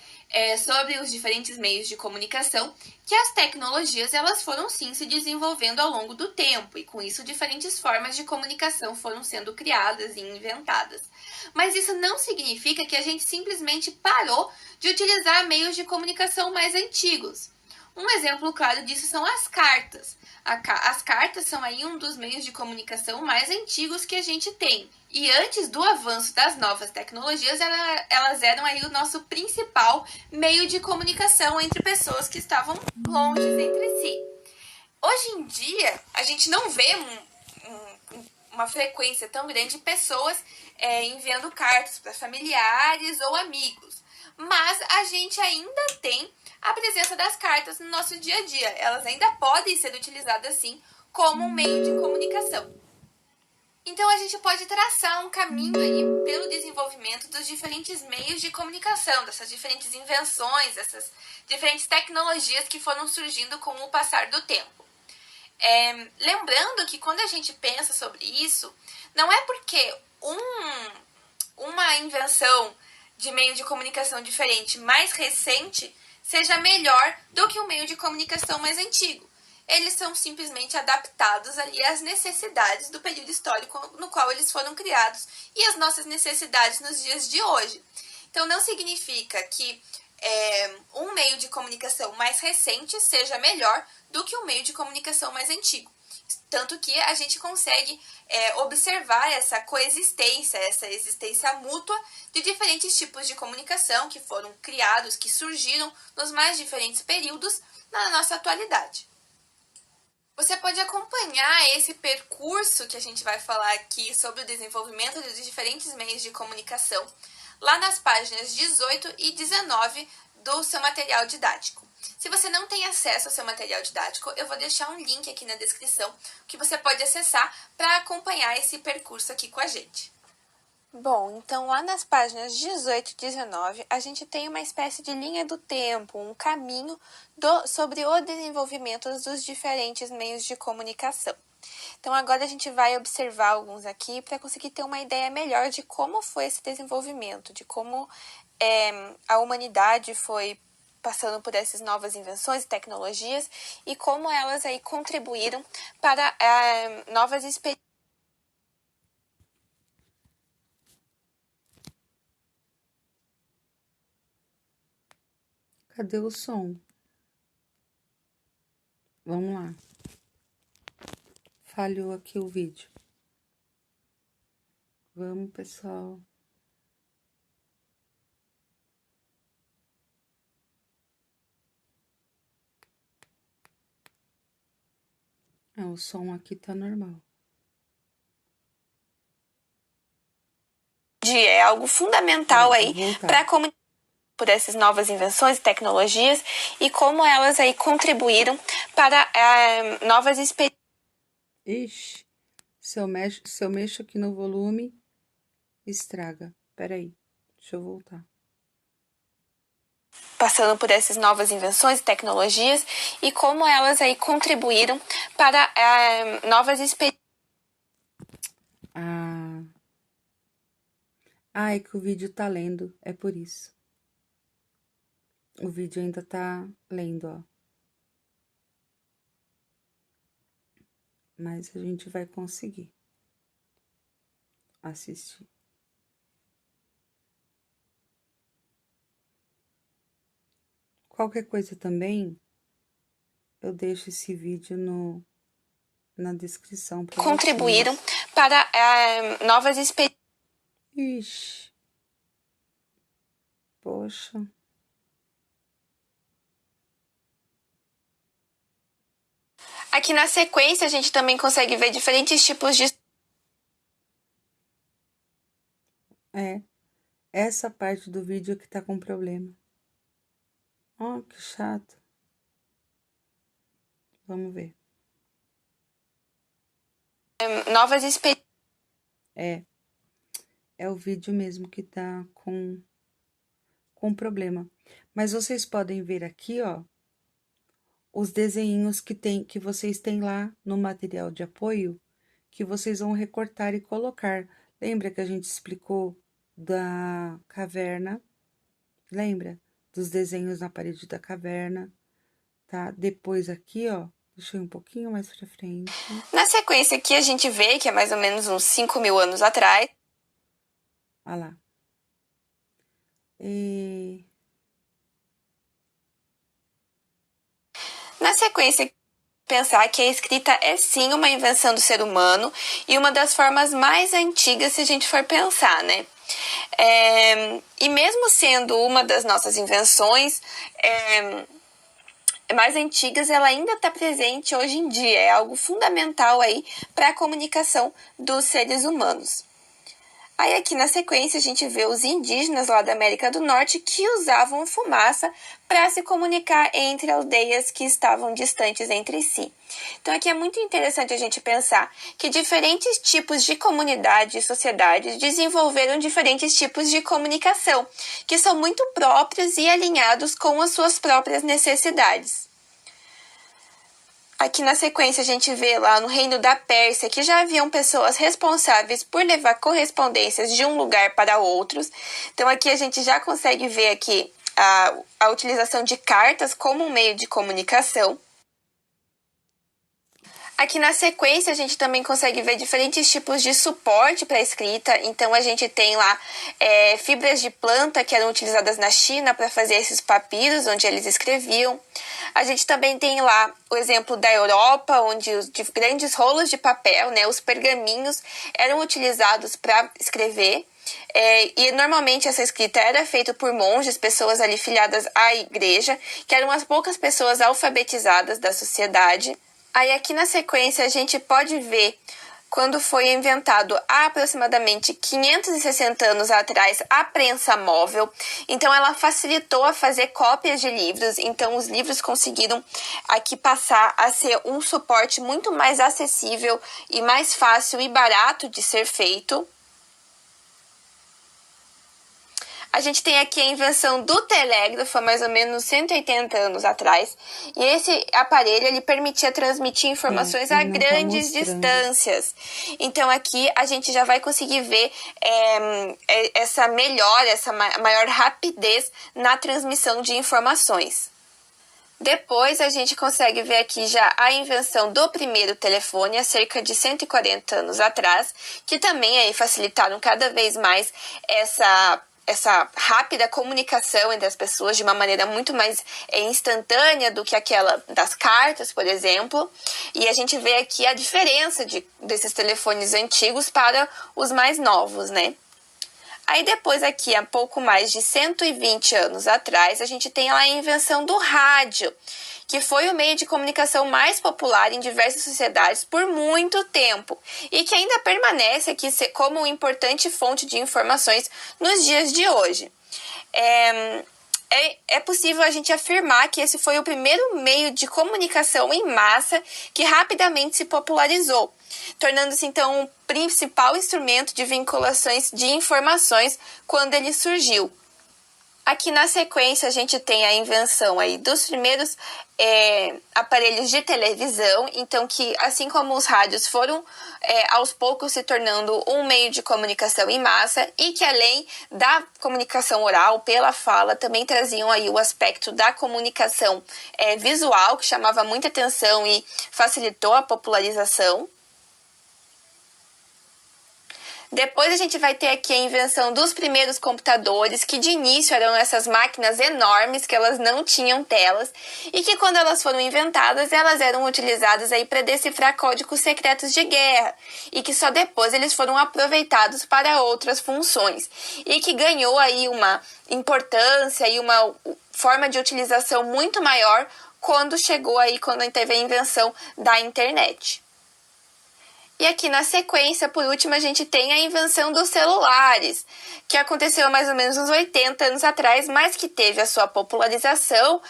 sobre os diferentes meios de comunicação, que as tecnologias elas foram sim se desenvolvendo ao longo do tempo, e com isso diferentes formas de comunicação foram sendo criadas e inventadas. Mas isso não significa que a gente simplesmente parou de utilizar meios de comunicação mais antigos. Um exemplo claro disso são as cartas. As cartas são aí um dos meios de comunicação mais antigos que a gente tem. E antes do avanço das novas tecnologias, elas eram aí o nosso principal meio de comunicação entre pessoas que estavam longe entre si. Hoje em dia, a gente não vê uma frequência tão grande de pessoas enviando cartas para familiares ou amigos. mas a gente ainda tem a presença das cartas no nosso dia a dia. Elas ainda podem ser utilizadas, sim, como um meio de comunicação. Então, a gente pode traçar um caminho aí pelo desenvolvimento dos diferentes meios de comunicação, dessas diferentes invenções, essas diferentes tecnologias que foram surgindo com o passar do tempo. Lembrando que quando a gente pensa sobre isso, não é porque uma invenção de meio de comunicação diferente mais recente seja melhor do que um meio de comunicação mais antigo. Eles são simplesmente adaptados ali às necessidades do período histórico no qual eles foram criados e às nossas necessidades nos dias de hoje. Então, não significa que um meio de comunicação mais recente seja melhor do que um meio de comunicação mais antigo. Tanto que a gente consegue observar essa coexistência, essa existência mútua de diferentes tipos de comunicação que foram criados, que surgiram nos mais diferentes períodos na nossa atualidade. Você pode acompanhar esse percurso que a gente vai falar aqui sobre o desenvolvimento dos diferentes meios de comunicação lá nas páginas 18 e 19 do seu material didático. Se você não tem acesso ao seu material didático, eu vou deixar um link aqui na descrição que você pode acessar para acompanhar esse percurso aqui com a gente. Bom, então lá nas páginas 18 e 19, a gente tem uma espécie de linha do tempo, um caminho sobre o desenvolvimento dos diferentes meios de comunicação. Então agora a gente vai observar alguns aqui para conseguir ter uma ideia melhor de como foi esse desenvolvimento, de como a humanidade foi passando por essas novas invenções e tecnologias e como elas aí contribuíram para novas experiências. Cadê o som? Vamos lá. Falhou aqui o vídeo. Vamos, pessoal. O som aqui tá normal. É algo fundamental aí para comunicar por essas novas invenções e tecnologias e como elas aí contribuíram para novas experiências. Ixi, se eu mexo aqui no volume, estraga. Peraí, deixa eu voltar. Passando por essas novas invenções e tecnologias e como elas aí contribuíram para novas experiências. É que o vídeo tá lendo, é por isso. O vídeo ainda tá lendo, ó. Mas a gente vai conseguir assistir. Qualquer coisa também, eu deixo esse vídeo na descrição para contribuíram vocês. Para novas experiências. Ixi. Poxa. Aqui na sequência a gente também consegue ver diferentes tipos de... Essa parte do vídeo que tá com problema. Ó, que chato. Vamos ver. Novas experiências. É o vídeo mesmo que tá com problema. Mas vocês podem ver aqui, ó, os desenhinhos que vocês têm lá no material de apoio, que vocês vão recortar e colocar. Lembra que a gente explicou da caverna? Lembra? Dos desenhos na parede da caverna, tá? Depois aqui, ó, deixa eu ir um pouquinho mais pra frente. Na sequência aqui a gente vê que é mais ou menos uns 5.000 anos atrás. Olha lá. Na sequência, pensar que a escrita é sim uma invenção do ser humano e uma das formas mais antigas se a gente for pensar, né? E mesmo sendo uma das nossas invenções mais antigas, ela ainda está presente hoje em dia. É algo fundamental aí para a comunicação dos seres humanos. Aí aqui na sequência a gente vê os indígenas lá da América do Norte que usavam fumaça para se comunicar entre aldeias que estavam distantes entre si. Então aqui é muito interessante a gente pensar que diferentes tipos de comunidades e sociedades desenvolveram diferentes tipos de comunicação, que são muito próprios e alinhados com as suas próprias necessidades. Aqui na sequência a gente vê lá no reino da Pérsia que já haviam pessoas responsáveis por levar correspondências de um lugar para outros. Então aqui a gente já consegue ver aqui a utilização de cartas como um meio de comunicação. Aqui na sequência a gente também consegue ver diferentes tipos de suporte para a escrita. Então a gente tem lá fibras de planta que eram utilizadas na China para fazer esses papiros onde eles escreviam. A gente também tem lá o exemplo da Europa, onde os grandes rolos de papel, né, os pergaminhos, eram utilizados para escrever. E normalmente essa escrita era feita por monges, pessoas ali filiadas à igreja, que eram as poucas pessoas alfabetizadas da sociedade. Aí aqui na sequência a gente pode ver quando foi inventado há aproximadamente 560 anos atrás a prensa móvel. Então ela facilitou a fazer cópias de livros, então os livros conseguiram aqui passar a ser um suporte muito mais acessível e mais fácil e barato de ser feito. A gente tem aqui a invenção do telégrafo há mais ou menos 180 anos atrás. E esse aparelho ele permitia transmitir informações a grandes distâncias. Então aqui a gente já vai conseguir ver essa melhora, essa maior rapidez na transmissão de informações. Depois a gente consegue ver aqui já a invenção do primeiro telefone há cerca de 140 anos atrás, que também aí facilitaram cada vez mais essa rápida comunicação entre as pessoas de uma maneira muito mais instantânea do que aquela das cartas, por exemplo. E a gente vê aqui a diferença desses telefones antigos para os mais novos, né? Aí depois aqui, há pouco mais de 120 anos atrás, a gente tem a invenção do rádio, que foi o meio de comunicação mais popular em diversas sociedades por muito tempo e que ainda permanece aqui como uma importante fonte de informações nos dias de hoje. É possível a gente afirmar que esse foi o primeiro meio de comunicação em massa que rapidamente se popularizou, tornando-se então o principal instrumento de vinculações de informações quando ele surgiu. Aqui na sequência a gente tem a invenção aí dos primeiros aparelhos de televisão, então que assim como os rádios foram aos poucos se tornando um meio de comunicação em massa e que além da comunicação oral pela fala também traziam aí o aspecto da comunicação visual que chamava muita atenção e facilitou a popularização. Depois a gente vai ter aqui a invenção dos primeiros computadores, que de início eram essas máquinas enormes, que elas não tinham telas, e que quando elas foram inventadas, elas eram utilizadas aí para decifrar códigos secretos de guerra, e que só depois eles foram aproveitados para outras funções, e que ganhou aí uma importância e uma forma de utilização muito maior quando teve a invenção da internet. E aqui na sequência, por último, a gente tem a invenção dos celulares, que aconteceu há mais ou menos uns 80 anos atrás, mas que teve a sua popularização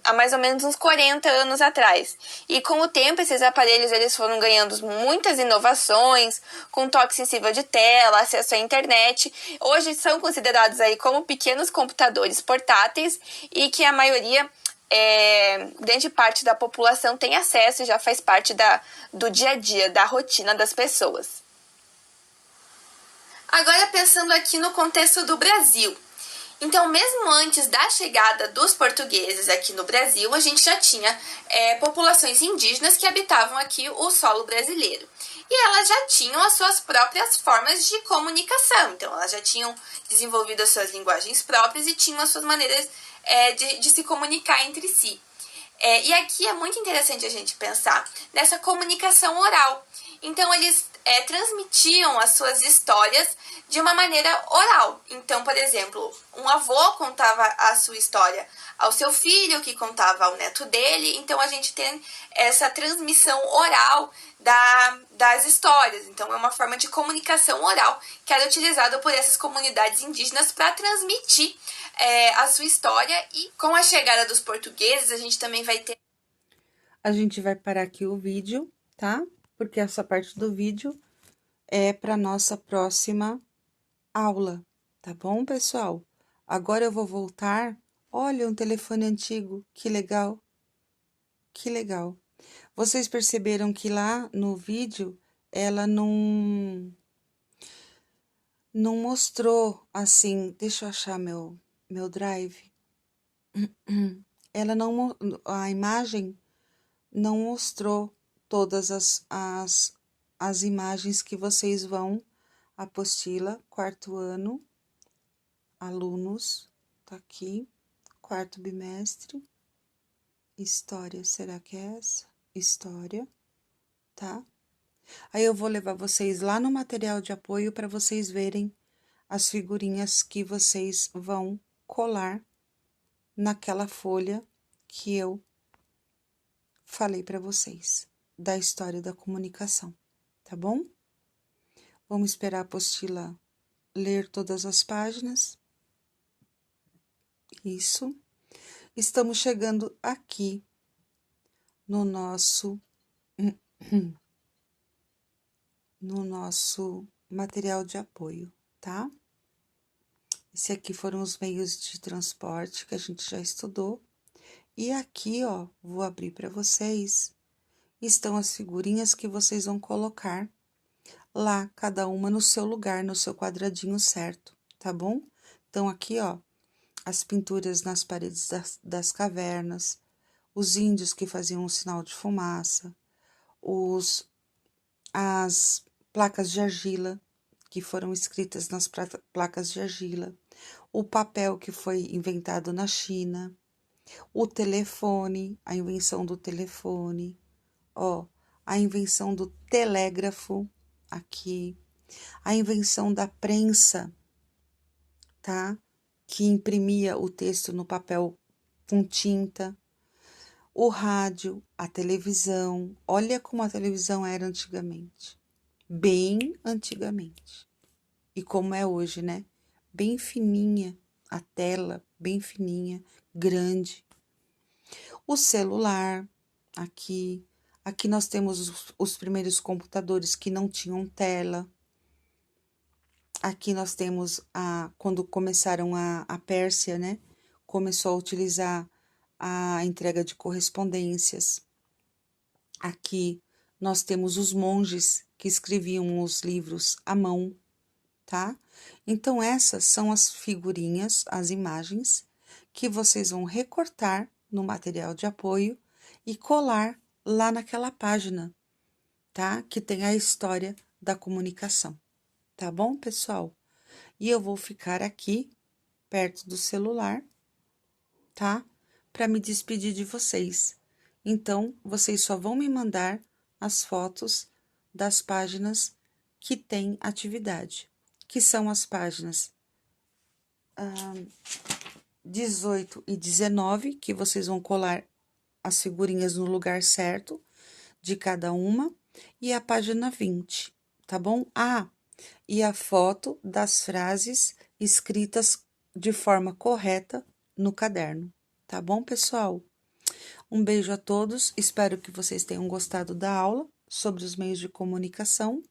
há mais ou menos uns 40 anos atrás. E com o tempo, esses aparelhos eles foram ganhando muitas inovações, com toque sensível de tela, acesso à internet. Hoje são considerados aí como pequenos computadores portáteis e que a maioria... grande parte da população tem acesso e já faz parte do dia a dia, da rotina das pessoas. Agora pensando aqui no contexto do Brasil. Então, mesmo antes da chegada dos portugueses aqui no Brasil, a gente já tinha populações indígenas que habitavam aqui o solo brasileiro. E elas já tinham as suas próprias formas de comunicação. Então, elas já tinham desenvolvido as suas linguagens próprias e tinham as suas maneiras de se comunicar entre si. E aqui é muito interessante a gente pensar nessa comunicação oral. Então, eles transmitiam as suas histórias de uma maneira oral. Então, por exemplo, um avô contava a sua história ao seu filho, que contava ao neto dele. Então, a gente tem essa transmissão oral das histórias. Então, é uma forma de comunicação oral que era utilizada por essas comunidades indígenas para transmitir a sua história. E com a chegada dos portugueses, a gente também vai ter... A gente vai parar aqui o vídeo, tá? Porque essa parte do vídeo é para nossa próxima aula, tá bom, pessoal? Agora eu vou voltar. Olha, um telefone antigo, que legal. Que legal. Vocês perceberam que lá no vídeo ela não mostrou assim, deixa eu achar meu drive. Ela não, a imagem não mostrou todas as imagens que vocês vão, apostila, quarto ano, alunos, tá aqui, quarto bimestre, história, será que é essa? História, tá? Aí eu vou levar vocês lá no material de apoio para vocês verem as figurinhas que vocês vão colar naquela folha que eu falei para vocês, da história da comunicação, tá bom? Vamos esperar a apostila ler todas as páginas. Isso. Estamos chegando aqui no nosso material de apoio, tá? Esse aqui foram os meios de transporte que a gente já estudou. E aqui, ó, vou abrir para vocês, estão as figurinhas que vocês vão colocar lá, cada uma no seu lugar, no seu quadradinho certo, tá bom? Então, aqui, ó, as pinturas nas paredes das cavernas, os índios que faziam um sinal de fumaça, as placas de argila que foram escritas nas placas de argila, o papel que foi inventado na China, o telefone, a invenção do telefone, ó, a invenção do telégrafo aqui, a invenção da prensa, tá? Que imprimia o texto no papel com tinta, o rádio, a televisão. Olha como a televisão era antigamente, bem antigamente. E como é hoje, né? Bem fininha, a tela bem fininha, grande. O celular, aqui nós temos os primeiros computadores que não tinham tela. Aqui nós temos quando começaram a Pérsia, né? Começou a utilizar a entrega de correspondências. Aqui nós temos os monges que escreviam os livros à mão, tá? Então, essas são as figurinhas, as imagens que vocês vão recortar no material de apoio e colar lá naquela página, tá? Que tem a história da comunicação, tá bom, pessoal? E eu vou ficar aqui perto do celular, tá? Para me despedir de vocês. Então, vocês só vão me mandar as fotos das páginas que tem atividade, que são as páginas 18 e 19, que vocês vão colar as figurinhas no lugar certo de cada uma, e a página 20, tá bom? E a foto das frases escritas de forma correta no caderno, tá bom, pessoal? Um beijo a todos, espero que vocês tenham gostado da aula sobre os meios de comunicação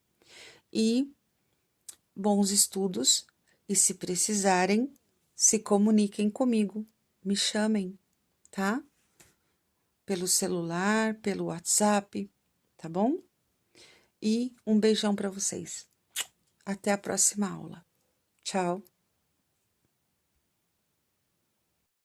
e bons estudos, e se precisarem, se comuniquem comigo, me chamem, tá? Pelo celular, pelo WhatsApp, tá bom? E um beijão para vocês. Até a próxima aula. Tchau!